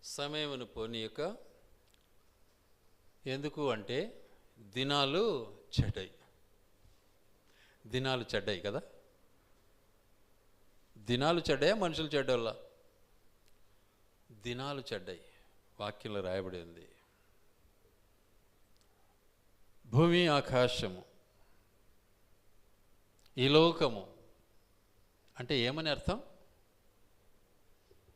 సమయమును పోనీయక, ఎందుకు అంటే దినాలు చెడ్డాయి. దినాలు చెడ్డాయి కదా. దినాలు చెడ్డాయా మనుషులు చెడ్డోళ్ళ? దినాలు చెడ్డాయి. వాక్యంలో రాయబడి ఉంది. భూమి ఆకాశము ఈ లోకము అంటే ఏమని అర్థం?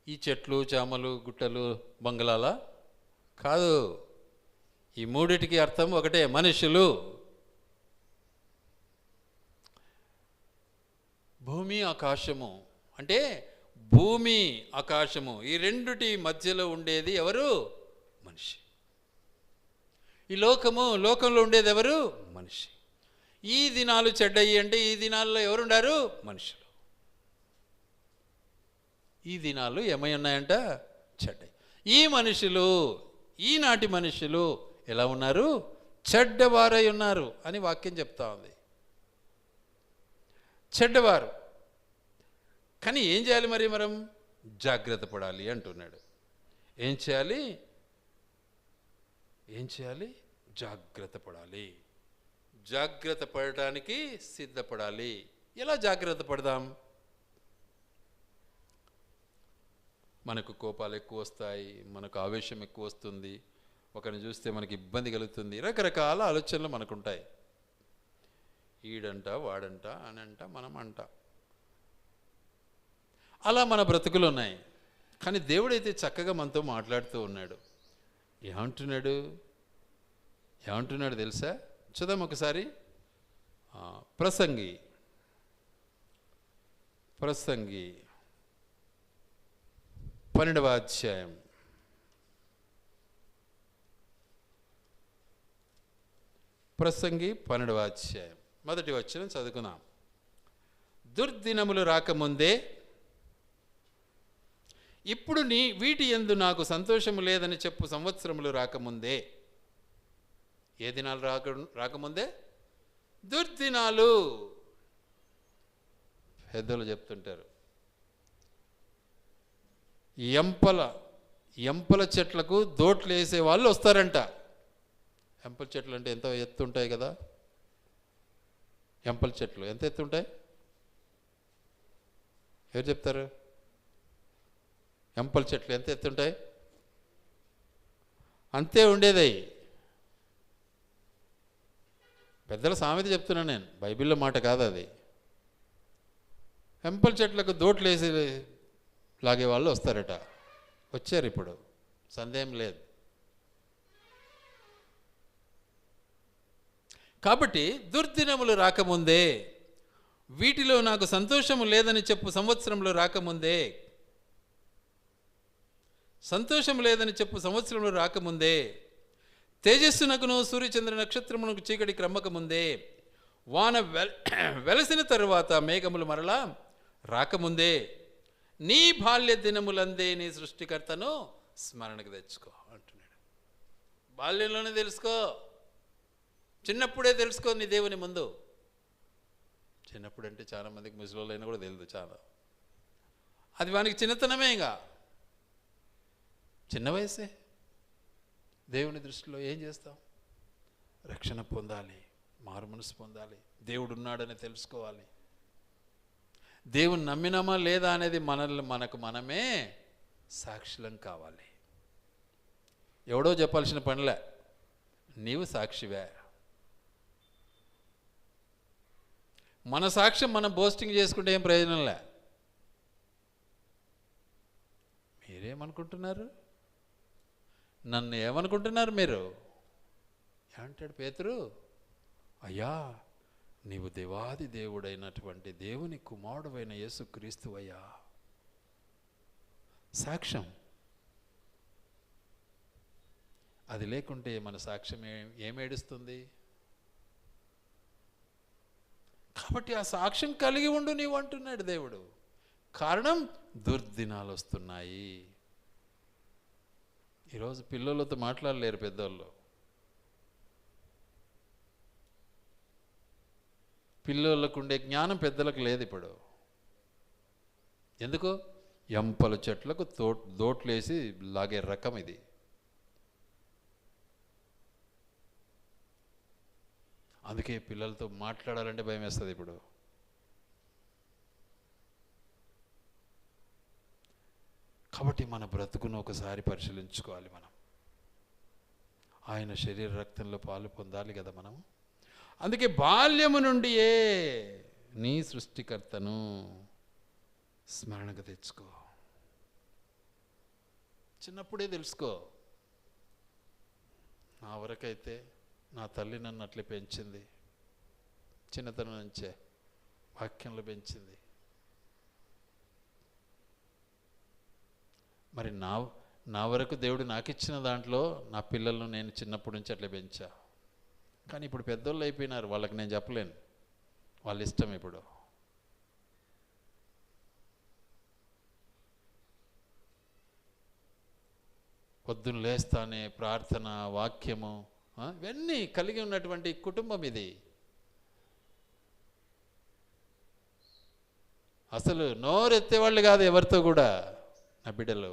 ఈ చెట్లు చేమలు గుట్టలు బంగ్లాల కాదు. ఈ మూడిటికి అర్థం ఒకటే, మనుషులు. భూమి ఆకాశము అంటే భూమి ఆకాశము ఈ రెండిటి మధ్యలో ఉండేది ఎవరు? మనిషి. ఈ లోకము, లోకంలో ఉండేది ఎవరు? మనిషి. ఈ దినాలు చెడ్డయి అంటే ఈ దినాల్లో ఎవరుండారు? మనుషులు. ఈ దినాలు ఏమై ఉన్నాయంట? చెడ్డయి. ఈ మనుషులు, ఈనాటి మనుషులు ఎలా ఉన్నారు? చెడ్డవారై ఉన్నారు అని వాక్యం చెప్తా ఉంది. చెడ్డవారు. కానీ ఏం చేయాలి మరి? మనం జాగ్రత్త పడాలి అంటున్నాడు. ఏం చేయాలి? ఏం చేయాలి? జాగ్రత్త పడాలి. జాగ్రత్త పడటానికి సిద్ధపడాలి. ఎలా జాగ్రత్త పడదాం? మనకు కోపాలు ఎక్కువ వస్తాయి, మనకు ఆవేశం ఎక్కువ వస్తుంది, ఒకరిని చూస్తే మనకి ఇబ్బంది కలుగుతుంది, రకరకాల ఆలోచనలు మనకుంటాయి. ఈడంట వాడంట అనంట మనం అంట, అలా మన బ్రతుకులు ఉన్నాయి. కానీ దేవుడైతే చక్కగా మనతో మాట్లాడుతూ ఉన్నాడు. ఏమంటున్నాడు? ఏమంటున్నాడు తెలుసా? చూద్దాం ఒకసారి. ప్రసంగి 12వ అధ్యాయం ప్రసంగి 12వ అధ్యాయం మొదటి వచనం చదువుకుందాం. దుర్దినములు రాకముందే, ఇప్పుడు వీటి యందు నాకు సంతోషము లేదని చెప్పు సంవత్సరములు రాకముందే. ఏ దినాలు రాకముందే? దుర్దినాలు. పెద్దలు చెప్తుంటారు, ఎంపల చెట్లకు దోట్లు వేసే వాళ్ళు వస్తారంట. ఎంపల చెట్లు అంటే ఎంత ఎత్తుంటాయి కదా. ఎంపల చెట్లు ఎంత ఎత్తుంటాయి? ఎవరు చెప్తారు? ఎంపల చెట్లు ఎంత ఎత్తుంటాయి? అంతే ఉండేది. పెద్దల సామెత చెప్తున్నాను నేను, బైబిల్లో మాట కాదు అది. ఎంపల చెట్లకు దోట్లు వేసి లాగే వాళ్ళు వస్తారట. వచ్చారు, ఇప్పుడు సందేహం లేదు. కాబట్టి దుర్దినములు రాకముందే, వీటిలో నాకు సంతోషము లేదని చెప్పు సంవత్సరంలో రాకముందే, సంతోషం లేదని చెప్పు సంవత్సరంలో రాకముందే, తేజస్సునకును సూర్యచంద్ర నక్షత్రమునకు చీకటి క్రమ్మకముందే, వాన వెలసిన తరువాత మేఘములు మరలా రాకముందే, నీ బాల్య దినములందే నీ సృష్టికర్తను స్మరణకు తెచ్చుకో అంటున్నాడు. బాల్యంలోనే తెలుసుకో, చిన్నప్పుడే తెలుసుకో నీ దేవుని ముందు. చిన్నప్పుడు అంటే చాలా మందికి ముసలోళ్ళైనా కూడా తెలియదు చాలా. అది వానికి చిన్నతనమే. ఇంకా చిన్న వయసే. దేవుని దృష్టిలో ఏం చేస్తాం? రక్షణ పొందాలి, మారు మనసు పొందాలి, దేవుడు ఉన్నాడని తెలుసుకోవాలి. దేవుని నమ్మినామా లేదా అనేది మనకు మనమే సాక్షులం కావాలి. ఎవడో చెప్పాల్సిన పనిలే, నీవు సాక్షివే. మన సాక్ష్యం మనం బోస్టింగ్ చేసుకుంటే ఏం ప్రయోజనంలే. మీరేమనుకుంటున్నారు? నన్ను ఏమనుకుంటున్నారు మీరు? ఏమంటాడు పేతురు? అయ్యా, నీవు దేవాది దేవుడైనటువంటి దేవుని కుమారుడైన యేసుక్రీస్తు అయ్యా. సాక్ష్యం అది లేకుంటే మన సాక్ష్యం ఏమేడుస్తుంది? కాబట్టి ఆ సాక్ష్యం కలిగి ఉండు నీవు అంటున్నాడు దేవుడు. కారణం, దుర్దినాలు వస్తున్నాయి. ఈరోజు పిల్లలతో మాట్లాడలేరు పెద్దోళ్ళు. పిల్లలకు ఉండే జ్ఞానం పెద్దలకు లేదు ఇప్పుడు. ఎందుకు? ఎంపల చెట్లకు దోట్లేసి లాగే రకం ఇది. అందుకే పిల్లలతో మాట్లాడాలంటే భయం వేస్తుంది ఇప్పుడు. కాబట్టి మన బ్రతుకును ఒకసారి పరిశీలించుకోవాలి. మనం ఆయన శరీర రక్తంలో పాలు పొందాలి కదా మనం. అందుకే బాల్యము నుండియే నీ సృష్టికర్తను స్మరణకు తెచ్చుకో. చిన్నప్పుడే తెలుసుకో. నా వరకైతే నా తల్లి నన్ను అట్లే పెంచింది, చిన్నతనం నుంచే వాక్యంలో పెంచింది. మరి నా వరకు దేవుడు నాకు ఇచ్చిన దాంట్లో నా పిల్లలను నేను చిన్నప్పటి నుంచి అట్లే పెంచా. కానీ ఇప్పుడు పెద్దోళ్ళు అయిపోయినారు, వాళ్ళకి నేను చెప్పలేను, వాళ్ళ ఇష్టం. ఇప్పుడు పొద్దున్న లేస్తానే ప్రార్థన, వాక్యము, ఇవన్నీ కలిగి ఉన్నటువంటి కుటుంబం ఇది. అసలు నోరెత్తేవాళ్ళు కాదు ఎవరితో కూడా. నా బిడ్డలు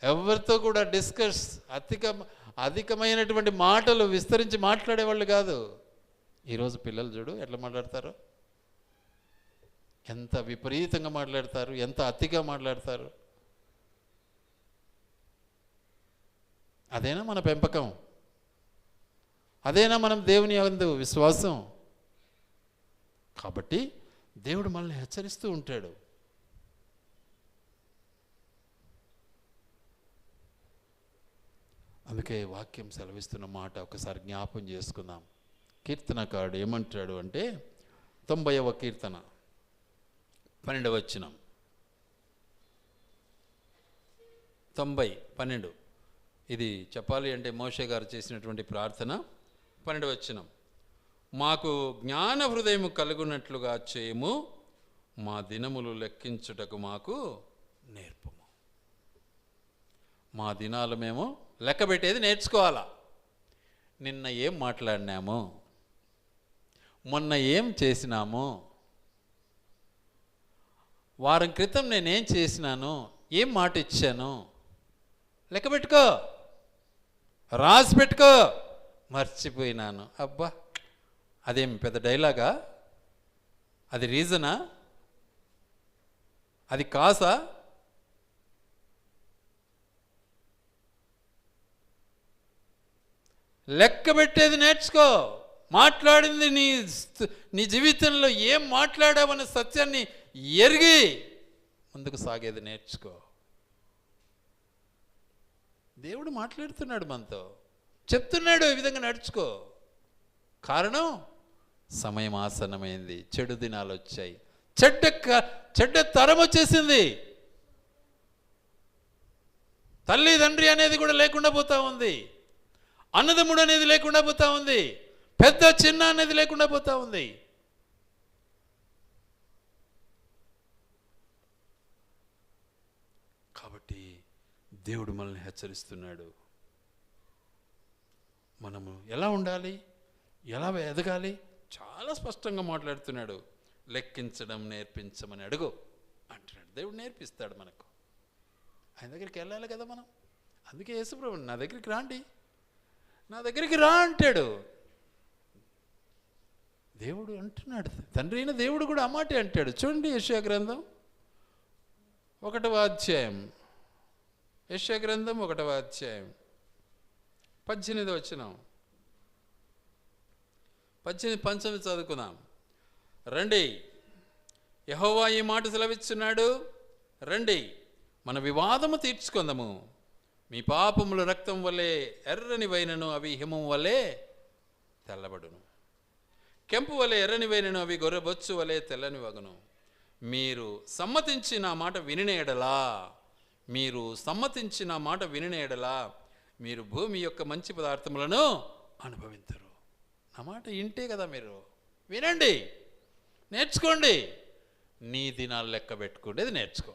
ఎవరితో కూడా డిస్కస్, అధికమైనటువంటి మాటలు విస్తరించి మాట్లాడేవాళ్ళు కాదు. ఈరోజు పిల్లలు చూడు ఎట్లా మాట్లాడతారు, ఎంత విపరీతంగా మాట్లాడతారు, ఎంత అతిగా మాట్లాడతారు. అదేనా మన పెంపకం? అదేనా మనం దేవుని యందు విశ్వాసం? కాబట్టి దేవుడు మనల్ని హెచ్చరిస్తూ ఉంటాడు. అందుకే వాక్యం సెలవిస్తున్న మాట ఒకసారి జ్ఞాపం చేసుకుందాం. కీర్తనకారుడు ఏమంటాడు అంటే 90వ కీర్తన 12వ వచనం. 90:12 ఇది చెప్పాలి అంటే మోషే గారు చేసినటువంటి ప్రార్థన. 12వ వచనం. మాకు జ్ఞాన హృదయము కలుగునట్లుగా చేయము, మా దినములు లెక్కించుటకు మాకు నేర్పము. మా దినాలు మేము లెక్క పెట్టేది నేర్చుకోవాలా. నిన్న ఏం మాట్లాడినాము, మొన్న ఏం చేసినాము, వారం క్రితం నేనేం చేసినాను, ఏం మాట ఇచ్చాను, లెక్క పెట్టుకో, రాసి పెట్టుకో. మర్చిపోయినాను, అబ్బా అదేం పెద్ద డైలాగా? అది రీజనా? అది కాసా? లెక్క పెట్టేది నేర్చుకో. మాట్లాడింది నీ జీవితంలో ఏం మాట్లాడావన్న సత్యాన్ని ఎరిగి ముందుకు సాగేది నేర్చుకో. దేవుడు మాట్లాడుతున్నాడు మనతో, చెప్తున్నాడు ఈ విధంగా నడుచుకో. కారణం సమయం ఆసన్నమైంది, చెడు దినాలు వచ్చాయి, చెడ్డ తరం వచ్చేసింది. తల్లి తండ్రి అనేది కూడా లేకుండా పోతా ఉంది, అన్నదమ్ముడు అనేది లేకుండా పోతా ఉంది, పెద్ద చిన్న అనేది లేకుండా పోతా ఉంది. కాబట్టి దేవుడు మనల్ని హెచ్చరిస్తున్నాడు. మనము ఎలా ఉండాలి, ఎలా ఎదగాలి చాలా స్పష్టంగా మాట్లాడుతున్నాడు. లెక్కించడం నేర్పించమని అడుగు అంటున్నాడు. దేవుడు నేర్పిస్తాడు మనకు. ఆయన దగ్గరికి వెళ్ళాలి కదా మనం. అందుకే యేసుప్రభు నా దగ్గరికి రాండి, నా దగ్గరికి రా అంటాడు. దేవుడు అంటున్నాడు, తండ్రి అయిన దేవుడు కూడా ఆ మాటే అంటాడు. చూడండి యెషయా గ్రంథం 1వ అధ్యాయం, యెషయా గ్రంథం 1వ అధ్యాయం 18వ వచనం. 18 చదువుకుందాం రండి. యెహోవా ఈ మాట సెలవిస్తున్నాడు, రండి మన వివాదము తీర్చుకుందాము. మీ పాపముల రక్తం వలె ఎర్రని వైనను అవి హిమం వలె తెల్లబడును, కెంపు వలె ఎర్రని వైనను అవి గొర్రెబొచ్చు వలె తెల్లని వగును. మీరు సమ్మతించి నా మాట వినిన ఎడలా, మీరు సమ్మతించి నా మాట వినిన ఎడలా మీరు భూమి యొక్క మంచి పదార్థములను అనుభవించరు. నా మాట ఇంటే కదా, మీరు వినండి, నేర్చుకోండి. నీ దినాలు లెక్క పెట్టుకునేది నేర్చుకో.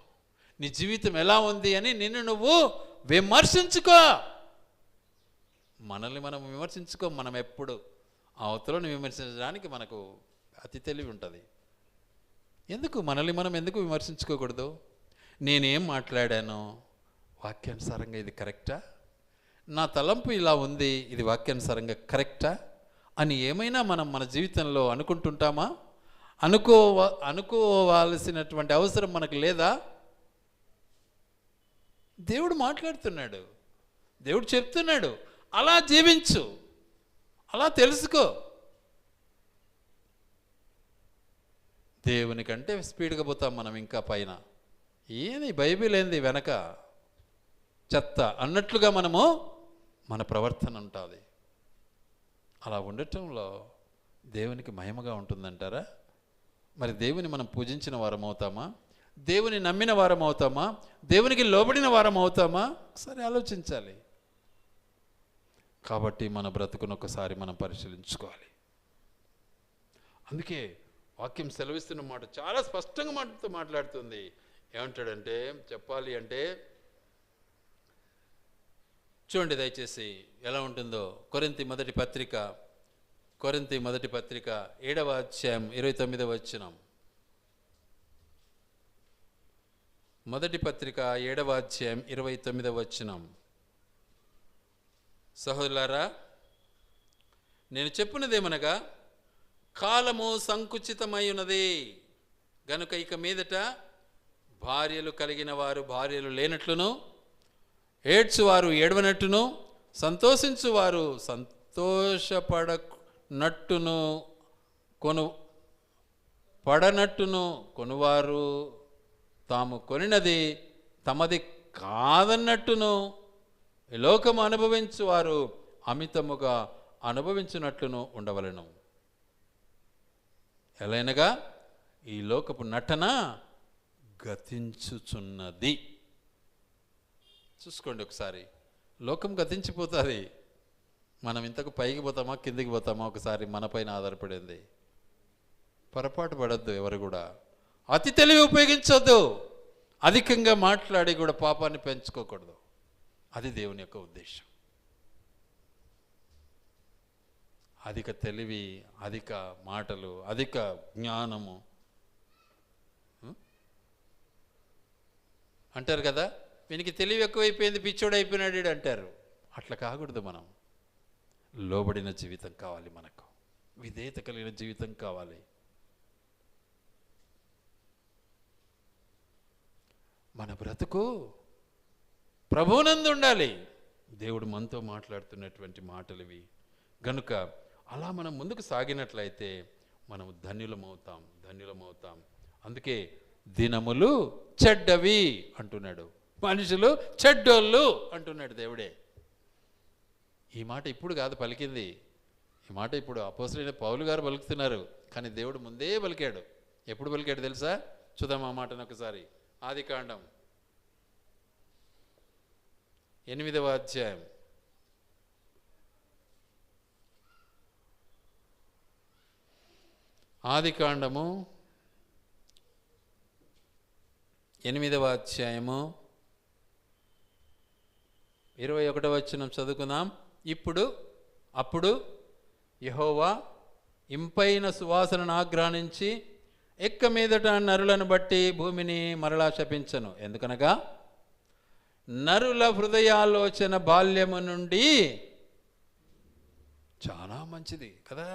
నీ జీవితం ఎలా ఉంది అని నిన్ను నువ్వు విమర్శించుకో. మనల్ని మనం విమర్శించుకో. మనం ఎప్పుడు అవతలను విమర్శించడానికి మనకు అతి తెలివి ఉంటుంది. ఎందుకు మనల్ని మనం ఎందుకు విమర్శించుకోకూడదు? నేనేం మాట్లాడానో వాక్యానుసారంగా ఇది కరెక్టా, నా తలంపు ఇలా ఉంది, ఇది వాక్యానుసారంగా కరెక్టా అని ఏమైనా మనం మన జీవితంలో అనుకుంటుంటామా? అనుకోవాల్సినటువంటి అవసరం మనకు లేదా? దేవుడు మాట్లాడుతున్నాడు, దేవుడు చెప్తున్నాడు, అలా జీవించు, అలా తెలుసుకో. దేవుని కంటే స్పీడ్గా పోతాం మనం ఇంకా పైన. ఏంది బైబిల్ ఏంది వెనక చెత్త అన్నట్లుగా మనము మన ప్రవర్తన ఉంటుంది. అలా ఉండటంలో దేవునికి మహిమగా ఉంటుందంటారా? మరి దేవుని మనం పూజించిన వారం అవుతామా? దేవుని నమ్మిన వారం అవుతామా? దేవునికి లోబడిన వారం అవుతామా? ఒకసారి ఆలోచించాలి. కాబట్టి మన బ్రతుకును ఒకసారి మనం పరిశీలించుకోవాలి. అందుకే వాక్యం సెలవిస్తున్న మాట చాలా స్పష్టంగా మాటతో మాట్లాడుతుంది. ఏమంటాడంటే, చెప్పాలి అంటే చూడండి దయచేసి ఎలా ఉంటుందో. కొరింథీ మొదటి పత్రిక 7వ అధ్యాయం 29వ వచనం. మొదటి పత్రిక 7వ అధ్యాయం 29వ వచనం. సహోదరులారా, నేను చెప్పున్నదేమనగా, కాలము సంకుచితమై ఉన్నది గనుక ఇక మీదట భార్యలు కలిగిన వారు భార్యలు లేనట్లును, ఏడ్చువారు ఏడవనట్టును, సంతోషించువారు సంతోషపడనట్టును, పడనట్టును, కొనువారు తాము కొనినది తమది కాదన్నట్టును, లోకము అనుభవించువారు అమితముగా అనుభవించినట్లును ఉండవలెను. ఎలైనగా ఈ లోకపు నటన గతించుచున్నది. చూసుకోండి ఒకసారి, లోకం గతించిపోతుంది. మనం ఇంతకు పైకి పోతామా కిందికి పోతామా ఒకసారి మన పైన ఆధారపడింది. పొరపాటు పడద్దు, ఎవరు కూడా అతి తెలివి ఉపయోగించొద్దు, అధికంగా మాట్లాడి కూడా పాపాన్ని పెంచుకోకూడదు. అది దేవుని యొక్క ఉద్దేశం. అధిక తెలివి, అధిక మాటలు, అధిక జ్ఞానము అంటారు కదా, వీనికి తెలివి ఎక్కువైపోయింది, పిచ్చోడు అయిపోయినాడు అంటారు. అట్లా కాకూడదు. మనం లోబడిన జీవితం కావాలి, మనకు విధేయత కలిగిన జీవితం కావాలి. మన బ్రతుకు ప్రభువునందు ఉండాలి. దేవుడు మనతో మాట్లాడుతున్నటువంటి మాటలు ఇవి గనుక అలా మనం ముందుకు సాగినట్లయితే మనం ధన్యులమవుతాం. అందుకే దినములు చెడ్డవి అంటున్నాడు, మనుషులు చెడ్డోళ్ళు అంటున్నాడు దేవుడే. ఈ మాట ఇప్పుడు కాదు పలికింది, ఈ మాట ఇప్పుడు అపోస్తలుడైన పౌలు గారు పలుకుతున్నారు. కానీ దేవుడు ముందే పలికాడు. ఎప్పుడు పలికాడు తెలుసా? చూద్దాం ఆ మాటను ఒకసారి. ఆదికాండం 8వ అధ్యాయం 8వ అధ్యాయము 21వ వచనం చదువుకుందాం. అప్పుడు యెహోవా ఇంపైన సువాసనను ఆగ్రానించి ఎక్క మీదట నరులను బట్టి భూమిని మరలా శపించను. ఎందుకనగా నరుల హృదయాలోచన బాల్యము నుండి చాలా మంచిది కదా.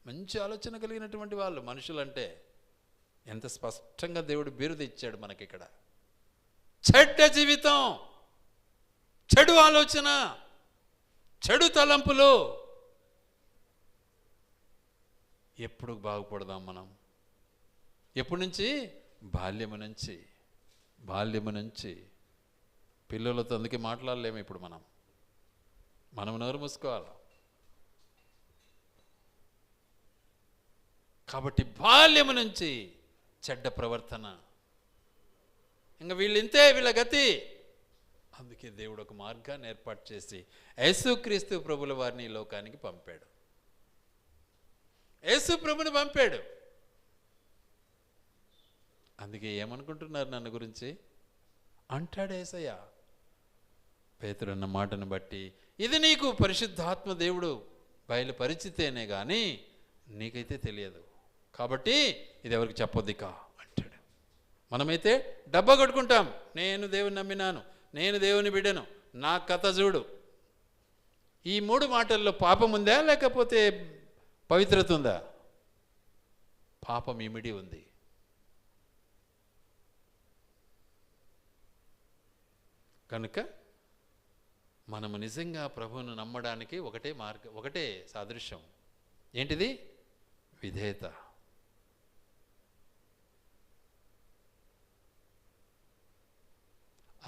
మంచి ఆలోచన కలిగినటువంటి వాళ్ళు మనుషులంటే ఎంత స్పష్టంగా దేవుడు బిరుదు ఇచ్చాడు మనకి ఇక్కడ. చెడ్డ జీవితం, చెడు ఆలోచన, చెడు తలంపులు. ఎప్పుడు బాగుపడదాం మనం? ఎప్పటి నుంచి? బాల్యము నుంచి. పిల్లలతో అందుకే మాట్లాడలేము ఇప్పుడు మనం నోరు మూసుకోవాలి. కాబట్టి బాల్యము నుంచి చెడ్డ ప్రవర్తన, ఇంకా వీళ్ళింతే, వీళ్ళ గతి. అందుకే దేవుడు ఒక మార్గాన్ని ఏర్పాటు చేసి యేసుక్రీస్తు ప్రభుల వారిని ఈ లోకానికి పంపాడు. యేసు ప్రభుని పంపాడు. అందుకే ఏమనుకుంటున్నారు నన్ను గురించి అంటాడు యేసయ్య. పేతురు అన్న మాటను బట్టి ఇది నీకు పరిశుద్ధాత్మ దేవుడు బయలుపరిచితేనే కానీ నీకైతే తెలియదు. కాబట్టి ఇది ఎవరికి చెప్పొద్దిక అంటాడు. మనమైతే డబ్బా కొట్టుకుంటాం, నేను దేవుని నమ్మినాను, నేను దేవుని బిడ్డను, నా కథ చూడు. ఈ 3 మాటల్లో పాపం ఉందా లేకపోతే పవిత్రత ఉందా? పాపం ఇమిడి ఉంది. కనుక మనము నిజంగా ప్రభువును నమ్మడానికి ఒకటే మార్గం, ఒకటే సాదృశ్యం. ఏంటిది? విధేయత.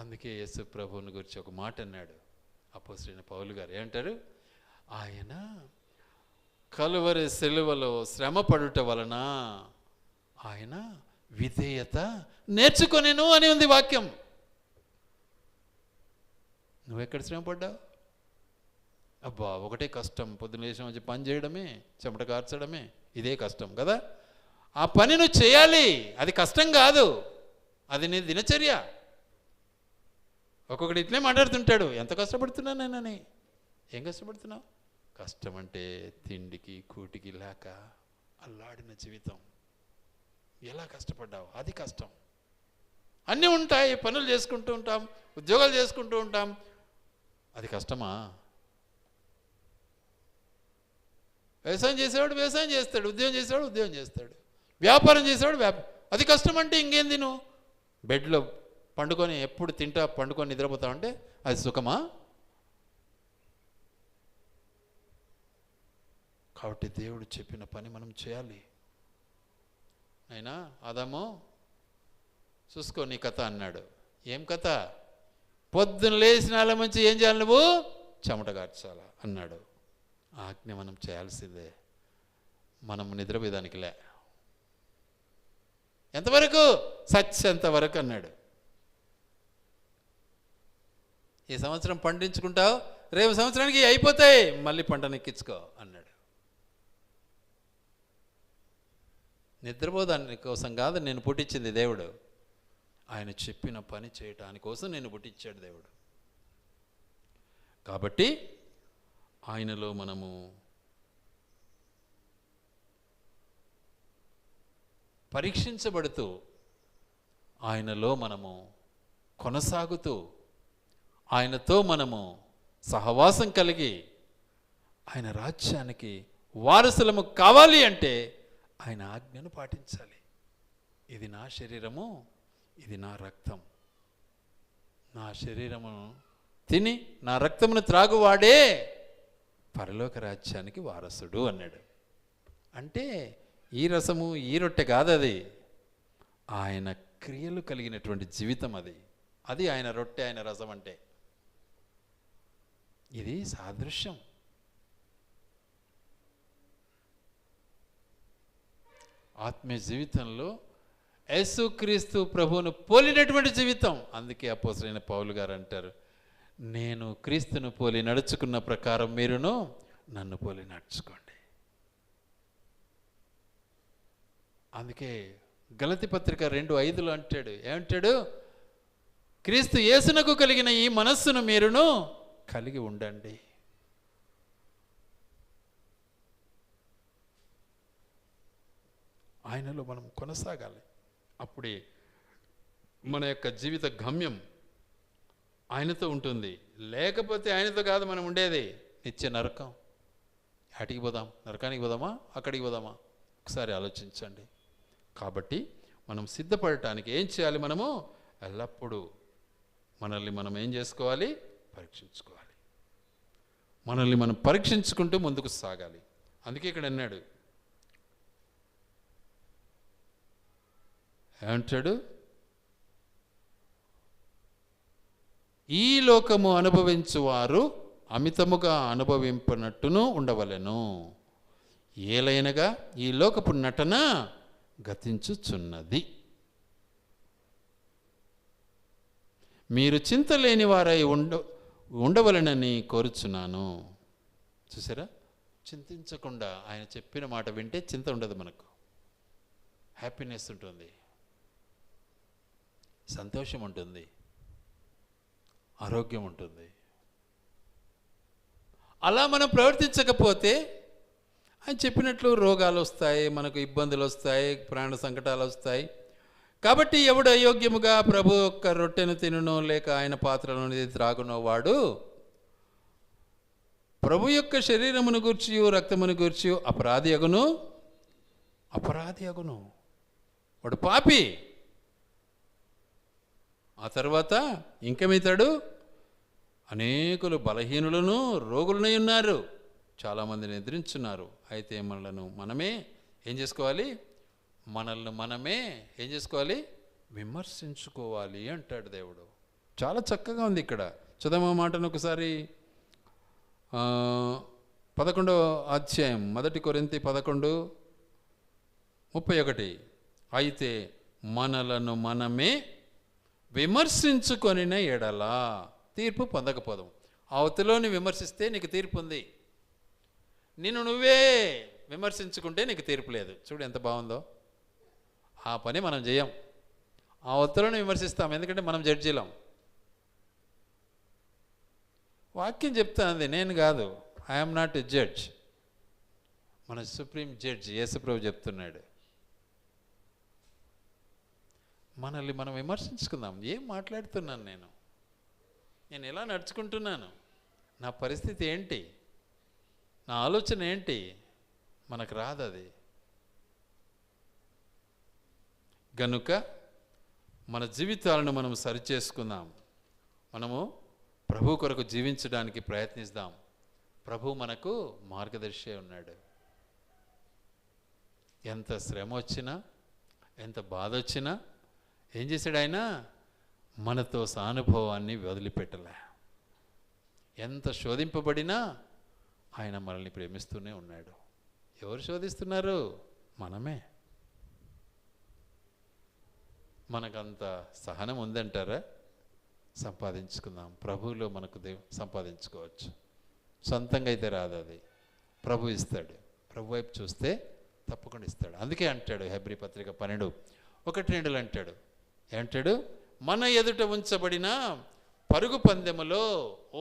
అందుకే యేసు ప్రభువుని గురించి ఒక మాట అన్నాడు అపోస్తలుడైన పౌలు గారు. ఏమంటారు? ఆయన కలువరి సిలువలో శ్రమ పడుట వలన ఆయన విధేయత నేర్చుకొనెను అని ఉంది వాక్యం. నువ్వెక్కడ శ్రమ పడ్డావు? అబ్బా ఒకటే కష్టం, పొద్దున లేచిన వచ్చి పని చేయడమే, చెమట కార్చడమే, ఇదే కష్టం కదా. ఆ పని నువ్వు చేయాలి, అది కష్టం కాదు, అది నీ దినచర్య. ఒక్కొక్కటి ఇట్లే మాట్లాడుతుంటాడు, ఎంత కష్టపడుతున్నాను నేనని. ఏం కష్టపడుతున్నావు? కష్టం అంటే తిండికి కూటికి లేక అల్లాడిన జీవితం. ఎలా కష్టపడ్డావు? అది కష్టం. అన్నీ ఉంటాయి, పనులు చేసుకుంటూ ఉంటాం, ఉద్యోగాలు చేసుకుంటూ ఉంటాం, అది కష్టమా? వ్యవసాయం చేసేవాడు వ్యవసాయం చేస్తాడు, ఉద్యోగం చేసేవాడు ఉద్యోగం చేస్తాడు, వ్యాపారం చేసేవాడు అది కష్టం. అంటే ఇంకేంది? నువ్వు బెడ్లో పండుకొని ఎప్పుడు తింటా పండుకొని నిద్రపోతావు అంటే అది సుఖమా? కాబట్టి దేవుడు చెప్పిన పని మనం చేయాలి. అయినా ఆదాము చూసుకో నీ కథ అన్నాడు. ఏం కథ? పొద్దున లేచిన వాళ్ళ మంచి ఏం చేయాలి? నువ్వు చెమట కార్చాలా అన్నాడు. ఆజ్ఞ మనం చేయాల్సిందే. మనం నిద్రపోయేదానికి లే. ఎంతవరకు? సత్యంతవరకు అన్నాడు. ఈ సంవత్సరం పండించుకుంటావు, రేపు సంవత్సరానికి అయిపోతాయి, మళ్ళీ పంటను ఎక్కించుకో అన్నాడు. నిద్రపోదాని కోసం కాదు నేను పుట్టించింది దేవుడు. ఆయన చెప్పిన పని చేయటానికి కోసం నేను పుట్టించాడు దేవుడు. కాబట్టి ఆయనలో మనము పరీక్షించబడుతూ, ఆయనలో మనము కొనసాగుతూ, ఆయనతో మనము సహవాసం కలిగి ఆయన రాజ్యానికి వారసులము కావాలి అంటే ఆయన ఆజ్ఞను పాటించాలి. ఇది నా శరీరము, ఇది నా రక్తం. నా శరీరమును తిని నా రక్తమును త్రాగువాడే పరలోక రాజ్యానికి వారసుడు అన్నాడు. అంటే ఈ రసము ఈ రొట్టె కాదు, అది ఆయన క్రియలు కలిగినటువంటి జీవితం. అది ఆయన రొట్టె, ఆయన రసం అంటే. ఇది సాదృశ్యం. ఆత్మీయ జీవితంలో యేసుక్రీస్తు ప్రభువును పోలినటువంటి జీవితం. అందుకే అపోస్తలుడైన పౌలు గారు అంటారు, నేను క్రీస్తును పోలి నడుచుకున్న ప్రకారం మీరును నన్ను పోలి నడుచుకోండి. అందుకే గలతీ పత్రిక 2:5 అంటాడు, ఏమంటాడు? క్రీస్తు యేసునకు కలిగిన ఈ మనస్సును మీరును కలిగి ఉండండి. ఆయనలో మనం కొనసాగాలి. అప్పుడే మన యొక్క జీవిత గమ్యం ఆయనతో ఉంటుంది. లేకపోతే ఆయనతో కాదు మనం ఉండేది, నిత్య నరకం. అటుకి పోదాం, నరకానికి పోదామా అక్కడికి పోదామా? ఒకసారి ఆలోచించండి. కాబట్టి మనం సిద్ధపడటానికి ఏం చేయాలి? మనము ఎల్లప్పుడూ మనల్ని మనం ఏం చేసుకోవాలి? పరీక్షించుకోవాలి. మనల్ని మనం పరీక్షించుకుంటూ ముందుకు సాగాలి. అందుకే ఇక్కడ అన్నాడు, ఏమంటాడు? ఈ లోకము అనుభవించువారు అమితముగా అనుభవింపనట్టును ఉండవలెను. ఏలైనగా ఈ లోకపు నటన గతించుచున్నది. మీరు చింతలేని వారై ఉండవలెనని కోరుచున్నాను. చూసారా? చింతించకుండా ఆయన చెప్పిన మాట వింటే చింత ఉండదు, మనకు హ్యాపీనెస్ ఉంటుంది, సంతోషం ఉంటుంది, ఆరోగ్యం ఉంటుంది. అలా మనం ప్రవర్తించకపోతే అని చెప్పినట్లు రోగాలు వస్తాయి, మనకు ఇబ్బందులు వస్తాయి, ప్రాణ సంకటాలు వస్తాయి. కాబట్టి ఎవడు అయోగ్యముగా ప్రభు యొక్క రొట్టెను తినునో లేక ఆయన పాత్రలోనిది త్రాగునో వాడు ప్రభు యొక్క శరీరమును గూర్చి రక్తమును గూర్చి అపరాధి అగును. వాడు పాపి. ఆ తర్వాత ఇంకేమితాడు? అనేకులు బలహీనులను రోగులనై ఉన్నారు, చాలామందిని ఎదిరించున్నారు. అయితే మనమే ఏం చేసుకోవాలి? మనల్ని ఏం చేసుకోవాలి? విమర్శించుకోవాలి అంటాడు దేవుడు. చాలా చక్కగా ఉంది ఇక్కడ. చదవ మాటను ఒకసారి 11వ అధ్యాయం 1 కొరింథీ 11:31. అయితే మనలను మనమే విమర్శించుకొనిన ఎడల తీర్పు పొందకపోదాం. అవతలోని విమర్శిస్తే నీకు తీర్పు ఉంది, నిన్ను నువ్వే విమర్శించుకుంటే నీకు తీర్పు లేదు. చూడు ఎంత బాగుందో. ఆ పని మనం చేయం, ఆ అవతలను విమర్శిస్తాం, ఎందుకంటే మనం జడ్జిలం. వాక్యం చెప్తాంది, నేను కాదు. I'm not a judge. మన సుప్రీం జడ్జ్ యేసుప్రభు చెప్తున్నాడు. మనల్ని మనం విమర్శించుకుందాం. ఏం మాట్లాడుతున్నాను నేను ఎలా నడుచుకుంటున్నాను, నా పరిస్థితి ఏంటి, నా ఆలోచన ఏంటి? మనకు రాదు అది. గనుక మన జీవితాలను మనం సరిచేసుకుందాం. మనము ప్రభు కొరకు జీవించడానికి ప్రయత్నిద్దాం. ప్రభు మనకు మార్గదర్శి ఉన్నాడు. ఎంత శ్రమ వచ్చినా, ఎంత బాధ వచ్చినా ఏం చేశాడు ఆయన? మనతో సానుభవాన్ని వదిలిపెట్టలే. ఎంత శోధింపబడినా ఆయన మనల్ని ప్రేమిస్తూనే ఉన్నాడు. ఎవరు శోధిస్తున్నారు? మనమే. మనకంత సహనం ఉందంటారా? సంపాదించుకుందాం. ప్రభువులో మనకు సంపాదించుకోవచ్చు. సొంతంగా అయితే రాదు, అది ప్రభు ఇస్తాడు. ప్రభు వైపు చూస్తే తప్పకుండా ఇస్తాడు. అందుకే అంటాడు హెబ్రీ పత్రిక 12:1-2 అంటాడు. ఏమంటాడు? మన ఎదుట ఉంచబడిన పరుగు పందెములో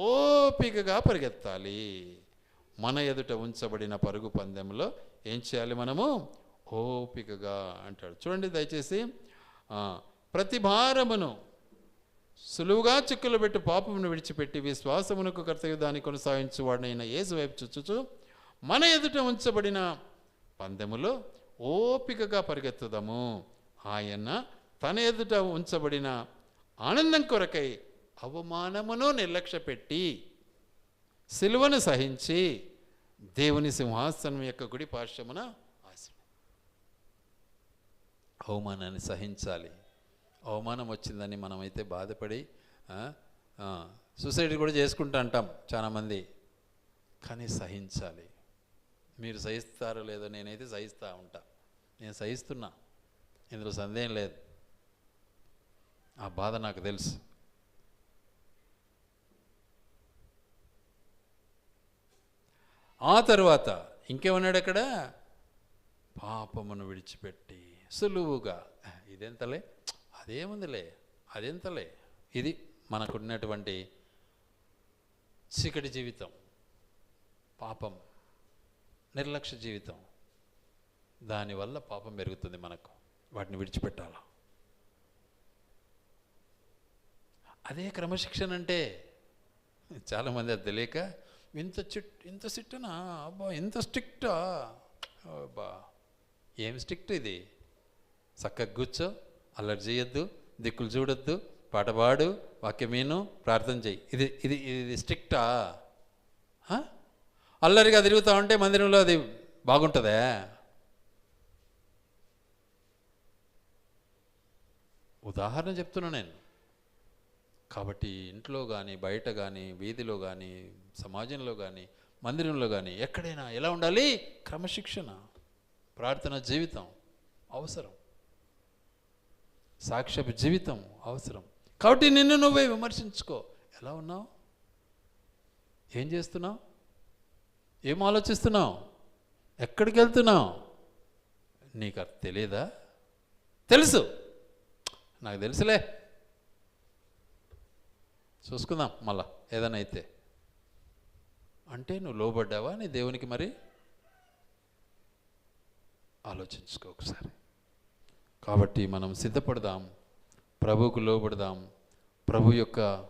ఓపికగా పరిగెత్తాలి. మన ఎదుట ఉంచబడిన పరుగు పందెములో ఏం చేయాలి? మనము ఓపికగా అంటాడు. చూడండి దయచేసి. ప్రతి భారమును సులువుగా చిక్కులు పెట్టి పాపమును విడిచిపెట్టి విశ్వాసమునకు కర్తవ్య దాన్ని కొనసాగించువాడైన యేసు వైపు చూచుచు మన ఎదుట ఉంచబడిన పందెములో ఓపికగా పరిగెత్తుదాము. ఆయన తన ఎదుట ఉంచబడిన ఆనందం కొరకై అవమానమును నిర్లక్ష్య పెట్టి సిలువను సహించి దేవుని సింహాసనం యొక్క కుడి పార్శ్వమున అవమానాన్ని సహించాలి. అవమానం వచ్చిందని మనమైతే బాధపడి సూసైడ్ కూడా చేసుకుంటూ అంటాం చాలామంది. కానీ సహించాలి. మీరు సహిస్తారో లేదో, నేనైతే సహిస్తూ ఉంటా. నేను సహిస్తున్నా, ఇందులో సందేహం లేదు. ఆ బాధ నాకు తెలుసు. ఆ తర్వాత ఇంకేమన్నాడు అక్కడ? పాపమును విడిచిపెట్టి సులువుగా. ఇదెంతలే, అదేముందిలే, అదెంతలే. ఇది మనకున్నటువంటి చీకటి జీవితం, పాపం, నిర్లక్ష్య జీవితం. దానివల్ల పాపం పెరుగుతుంది మనకు. వాటిని విడిచిపెట్టాలి. అదే క్రమశిక్షణ అంటే. చాలామంది అది తెలియక ఇంత సిట్టనా, అబ్బా ఇంత స్ట్రిక్టా, అబ్బా ఏం స్ట్రిక్ట్ ఇది? చక్కగా కూర్చో, అల్లరి చేయొద్దు, దిక్కులు చూడొద్దు, పాట పాడు, వాక్యమేను, ప్రార్థన చెయ్యి. ఇది ఇది ఇది స్ట్రిక్టా? అల్లరిగా తిరుగుతూ ఉంటే మందిరంలో అది బాగుంటుందా? ఉదాహరణ చెప్తున్నా నేను. కాబట్టి ఇంట్లో కానీ, బయట కానీ, వీధిలో కానీ, సమాజంలో కానీ, మందిరంలో కానీ, ఎక్కడైనా ఎలా ఉండాలి? క్రమశిక్షణ, ప్రార్థన జీవితం అవసరం, సాక్ష్యపు జీవితం అవసరం. కాబట్టి నిన్ను నువ్వే విమర్శించుకో. ఎలా ఉన్నావు? ఏం చేస్తున్నావు? ఏం ఆలోచిస్తున్నావు? ఎక్కడికి వెళ్తున్నావు? నీకు అది తెలియదా? తెలుసు, నాకు తెలుసులే, చూసుకుందాం మళ్ళా ఏదైనా అయితే అంటే నువ్వు లోబడ్డావా నీ దేవునికి? మరి ఆలోచించుకో ఒకసారి. కాబట్టి మనం సిద్ధపడదాం, ప్రభువుకు లోబడదాం, ప్రభు యొక్క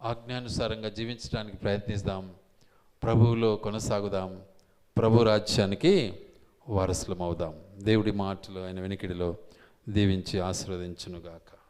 ఆజ్ఞానుసారంగా జీవించడానికి ప్రయత్నిస్తాం, ప్రభువులో కొనసాగుదాం, ప్రభు రాజ్యానికి వారసులం అవుదాం. దేవుడి మాటలు ఆయన వెనుకిడిలో దీవించి ఆశీర్వదించునుగాక.